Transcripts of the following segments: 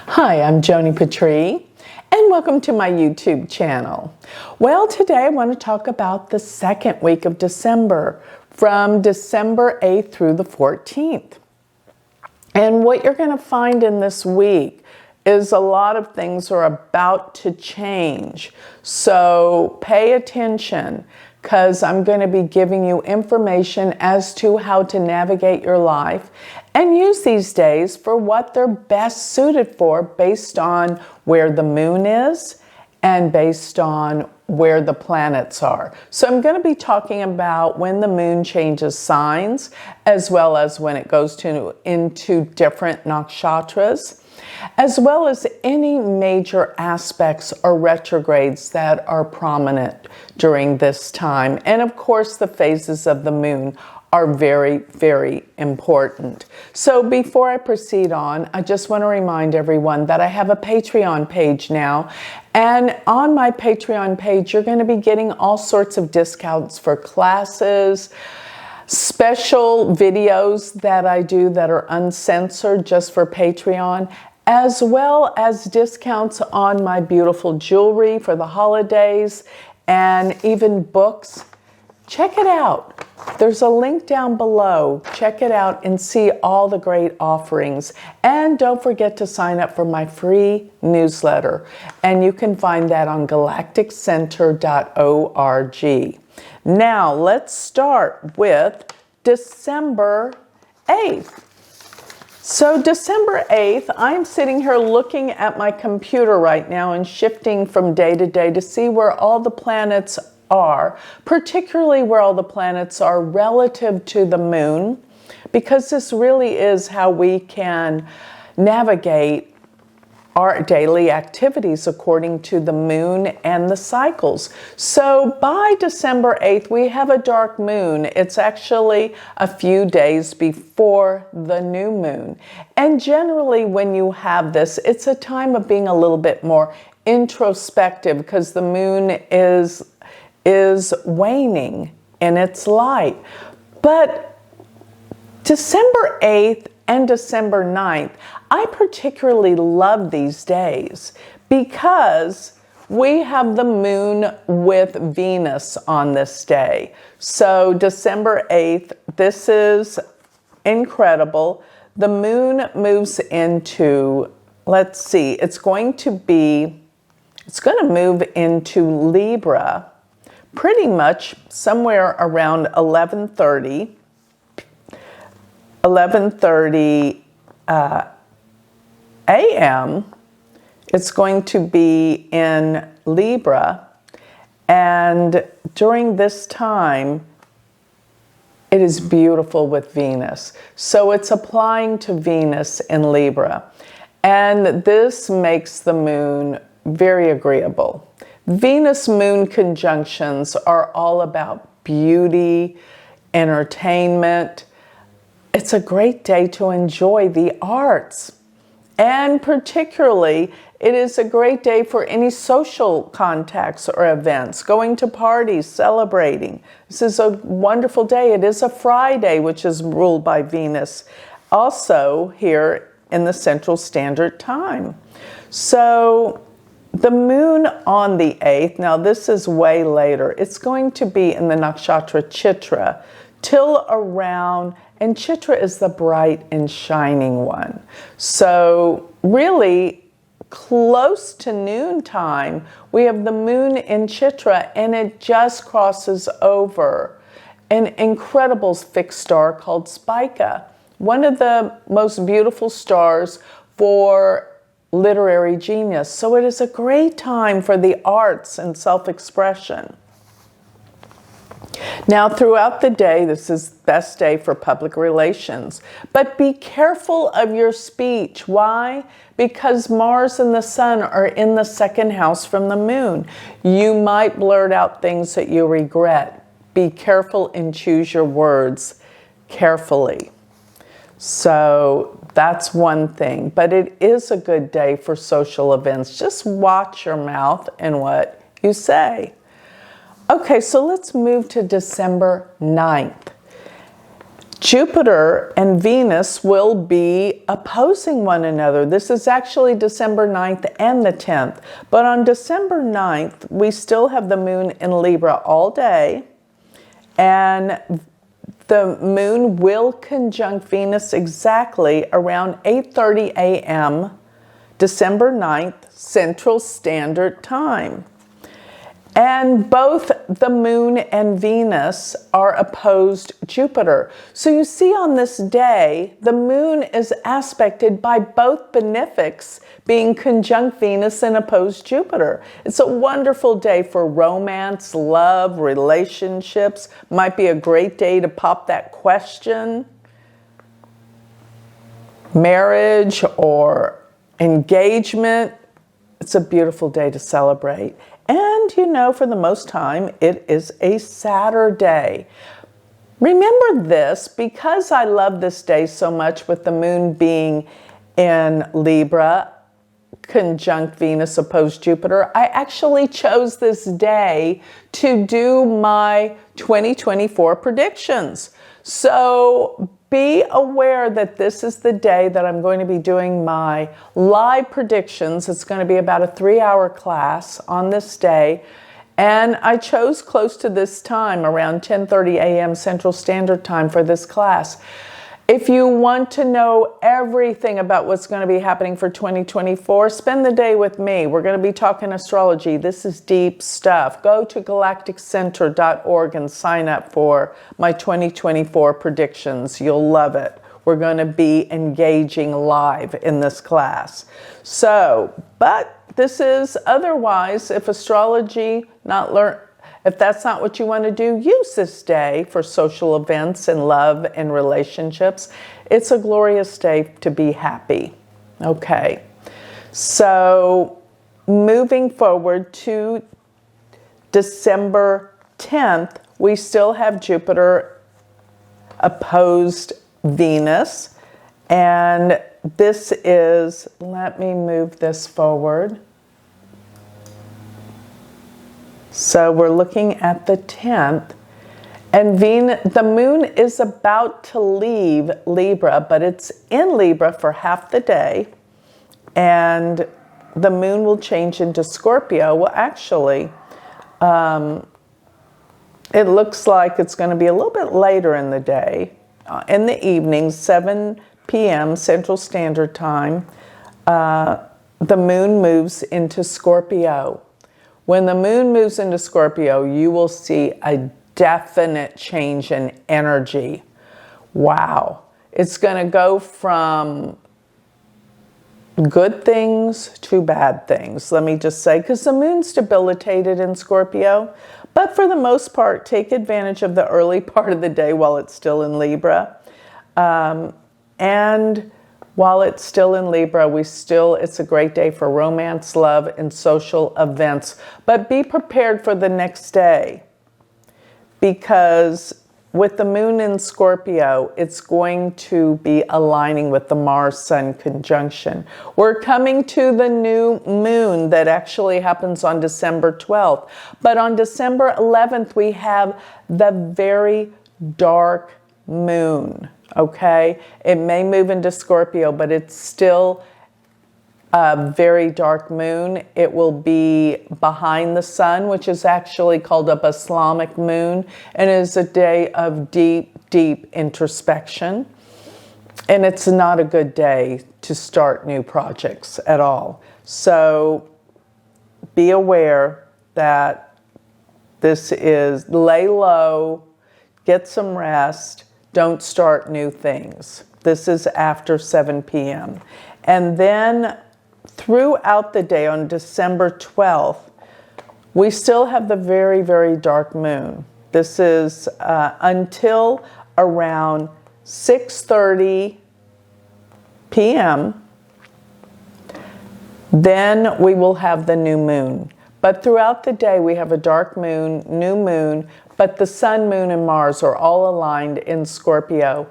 Hi, I'm Joni Patry, and welcome to my YouTube channel. Well, today I want to talk about the second week of December, from December 8th through the 14th. And what you're going to find in this week is a lot of things are about to change. So pay attention, because I'm going to be giving you information as to how to navigate your life and use these days for what they're best suited for based on where the moon is and based on where the planets are. So I'm going to be talking about when the moon changes signs, as well as when it goes into different nakshatras, as well as any major aspects or retrogrades that are prominent during this time. And of course, the phases of the moon are very, very important. So before I proceed on, I just want to remind everyone that I have a Patreon page now. And on my Patreon page, you're going to be getting all sorts of discounts for classes, special videos that I do that are uncensored just for Patreon, as well as discounts on my beautiful jewelry for the holidays and even books. Check it out. There's a link down below. Check it out and see all the great offerings. And don't forget to sign up for my free newsletter. And you can find that on galacticcenter.org. Now, let's start with December 8th. So December 8th, I'm sitting here looking at my computer right now and shifting from day to day to see where all the planets are, particularly where all the planets are relative to the moon, because this really is how we can navigate our daily activities according to the moon and the cycles. So by December 8th, we have a dark moon. It's actually a few days before the new moon. And generally when you have this, it's a time of being a little bit more introspective, because the moon is waning in its light. But December 8th and December 9th, I particularly love these days because we have the moon with Venus on this day. So December 8th, this is incredible. The moon moves into, let's see, it's going to move into Libra pretty much somewhere around 11:30 a.m. It's going to be in Libra, and during this time it is beautiful with Venus. So it's applying to Venus in Libra, and this makes the moon very agreeable. Venus-Moon conjunctions are all about beauty, entertainment. It's a great day to enjoy the arts. And particularly, it is a great day for any social contacts or events, going to parties, celebrating. This is a wonderful day. It is a Friday, which is ruled by Venus, also here in the Central Standard Time. So the moon on the 8th, now this is way later, it's going to be in the nakshatra Chitra till around, and Chitra is the bright and shining one. So really close to noontime, we have the moon in Chitra, and it just crosses over an incredible fixed star called Spica, one of the most beautiful stars for literary genius. So it is a great time for the arts and self-expression. Now, throughout the day, this is the best day for public relations. But be careful of your speech. Why? Because Mars and the Sun are in the second house from the moon. You might blurt out things that you regret. Be careful and choose your words carefully. So that's one thing, but it is a good day for social events. Just watch your mouth and what you say. Okay, so let's move to December 9th. Jupiter and Venus will be opposing one another. This is actually December 9th and the 10th. But on December 9th, we still have the moon in Libra all day. And the moon will conjunct Venus exactly around 8:30 a.m. December 9th, Central Standard Time. And both the moon and Venus are opposed Jupiter. So you see on this day, the moon is aspected by both benefics being conjunct Venus and opposed Jupiter. It's a wonderful day for romance, love, relationships. Might be a great day to pop that question. Marriage or engagement. It's a beautiful day to celebrate. And, you know, for the most time, it is a Saturday. Remember this, because I love this day so much with the moon being in Libra, conjunct Venus, opposed Jupiter, I actually chose this day to do my 2024 predictions. So be aware that this is the day that I'm going to be doing my live predictions. It's going to be about a 3-hour class on this day. And I chose close to this time, around 10:30 a.m. Central Standard Time for this class. If you want to know everything about what's going to be happening for 2024, spend the day with me. We're going to be talking astrology. This is deep stuff. Go to galacticcenter.org and sign up for my 2024 predictions. You'll love it. We're going to be engaging live in this class. But this is otherwise, if astrology if that's not what you want to do, use this day for social events and love and relationships. It's a glorious day to be happy. Okay, so moving forward to December 10th, we still have Jupiter opposed Venus. And this is, let me move this forward. So we're looking at the 10th, and the moon is about to leave Libra, but it's in Libra for half the day, and the moon will change into Scorpio. Well, actually, it looks like it's going to be a little bit later in the day, in the evening, 7 p.m. Central Standard Time. The moon moves into Scorpio. When the moon moves into Scorpio, you will see a definite change in energy. Wow. It's going to go from good things to bad things, let me just say, because the moon's debilitated in Scorpio. But for the most part, take advantage of the early part of the day while it's still in Libra. And while it's still in Libra, it's a great day for romance, love, and social events. But be prepared for the next day, because with the moon in Scorpio, it's going to be aligning with the Mars-Sun conjunction. We're coming to the new moon that actually happens on December 12th. But on December 11th, we have the very dark moon. Okay, it may move into Scorpio, but it's still a very dark moon. It will be behind the sun, which is actually called a Islamic moon, and is a day of deep, deep introspection. And it's not a good day to start new projects at all. So be aware that this is lay low, get some rest. Don't start new things. This is after 7 p.m. And then throughout the day on December 12th, we still have the very, very dark moon. This is until around 6:30 p.m. Then we will have the new moon. But throughout the day, we have a dark moon, new moon, but the sun, moon, and Mars are all aligned in Scorpio.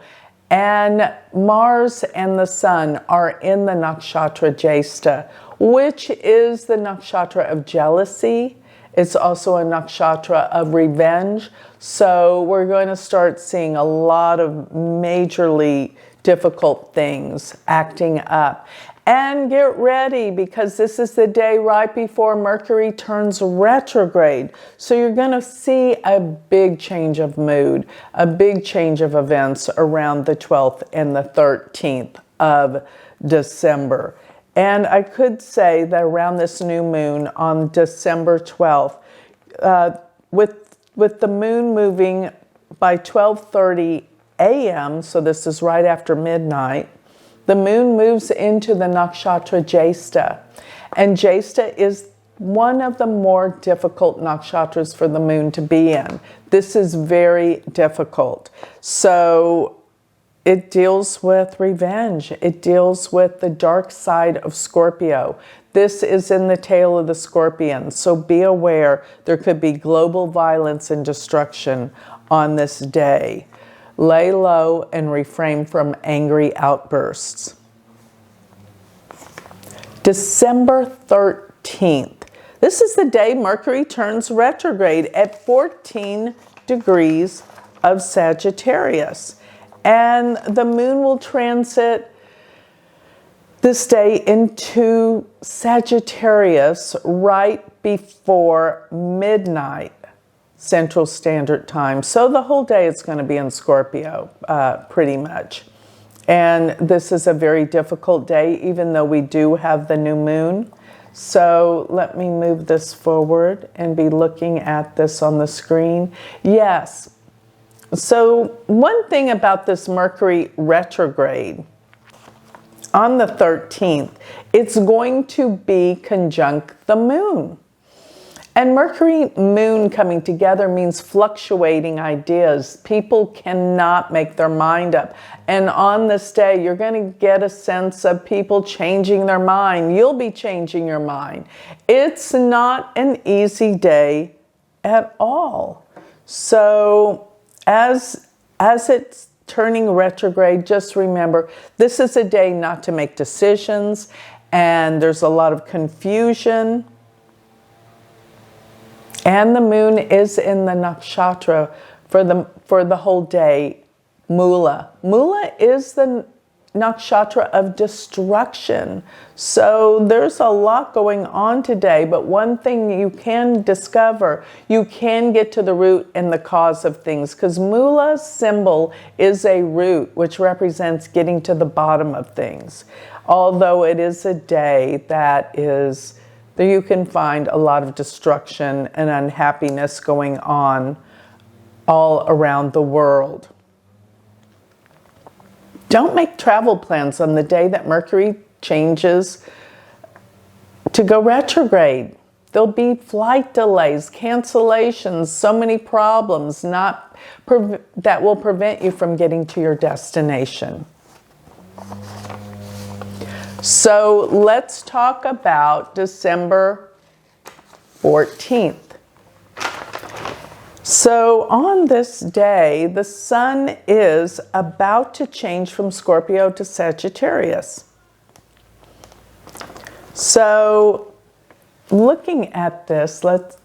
And Mars and the sun are in the nakshatra Jyeshta, which is the nakshatra of jealousy It's also a nakshatra of revenge. So we're going to start seeing a lot of majorly difficult things acting up. And get ready, because this is the day right before Mercury turns retrograde. So you're going to see a big change of mood, a big change of events around the 12th and the 13th of December. And I could say that around this new moon on December 12th, with the moon moving by 12:30 a.m., so this is right after midnight, the moon moves into the nakshatra Jyeshta. And Jyeshta is one of the more difficult nakshatras for the moon to be in. This is very difficult. So it deals with revenge. It deals with the dark side of Scorpio. This is in the tail of the scorpion. So be aware, there could be global violence and destruction on this day. Lay low and refrain from angry outbursts. December 13th. This is the day Mercury turns retrograde at 14 degrees of Sagittarius. And the moon will transit this day into Sagittarius right before midnight Central Standard Time. So the whole day it's going to be in Scorpio, pretty much. And this is a very difficult day, even though we do have the new moon. So let me move this forward and be looking at this on the screen. Yes. So one thing about this Mercury retrograde, on the 13th, it's going to be conjunct the moon. And Mercury moon coming together means fluctuating ideas. People cannot make their mind up. And on this day, you're going to get a sense of people changing their mind. You'll be changing your mind. It's not an easy day at all. So as it's turning retrograde, just remember, this is a day not to make decisions, and there's a lot of confusion. And the moon is in the nakshatra for the whole day, Mula. Mula is the nakshatra of destruction. So there's a lot going on today, but one thing you can discover, you can get to the root and the cause of things, because Mula's symbol is a root, which represents getting to the bottom of things. Although it is a day that you can find a lot of destruction and unhappiness going on all around the world. Don't make travel plans on the day that Mercury changes to go retrograde. There'll be flight delays, cancellations, so many problems that will prevent you from getting to your destination. So let's talk about December 14th. So on this day, the sun is about to change from Scorpio to Sagittarius. So looking at this, let's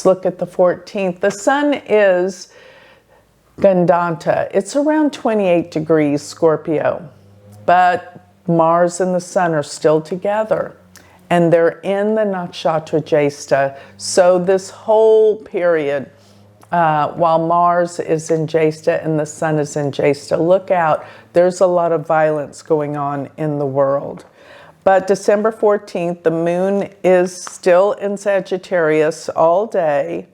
look at the 14th. The sun is Gandanta. It's around 28 degrees Scorpio, but Mars and the sun are still together, and they're in the nakshatra Jyeshta. So this whole period, while Mars is in Jyeshta and the sun is in Jyeshta, look out, there's a lot of violence going on in the world. But December 14th, the moon is still in Sagittarius all day,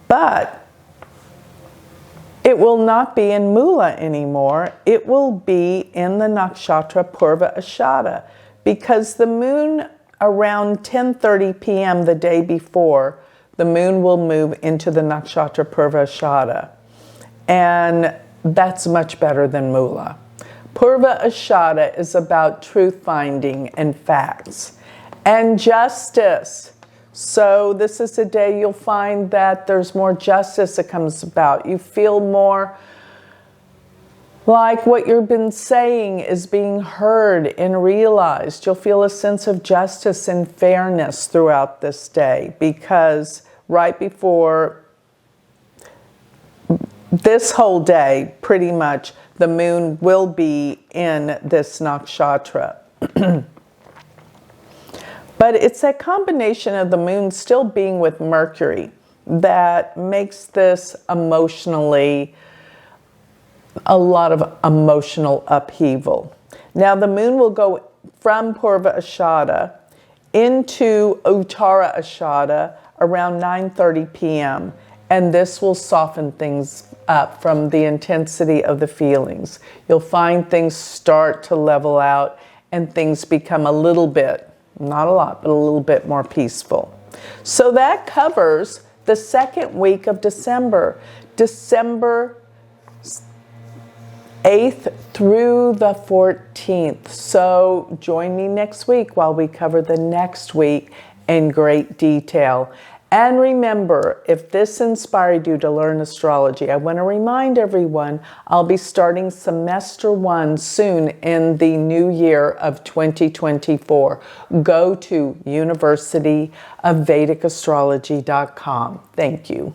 but it will not be in Mula anymore. It will be in the nakshatra Purva Ashada, because the moon around 10:30 p.m. the day before, the moon will move into the nakshatra Purva Ashada. And that's much better than Mula. Purva Ashada is about truth finding and facts and justice. So this is a day you'll find that there's more justice that comes about. You feel more Like what you've been saying is being heard and realized. You'll feel a sense of justice and fairness throughout this day, because right before this whole day, pretty much, the moon will be in this nakshatra. But it's a combination of the moon still being with Mercury that makes this emotionally a lot of emotional upheaval. Now the moon will go from Purva Ashada into Uttara Ashada around 9:30 p.m. and this will soften things up from the intensity of the feelings. You'll find things start to level out and things become a little bit, not a lot, but a little bit more peaceful. So that covers the second week of December, December 8th through the 14th. So join me next week while we cover the next week in great detail. And remember, if this inspired you to learn astrology, I want to remind everyone I'll be starting semester 1 soon in the new year of 2024. Go to universityofvedicastrology.com. Thank you.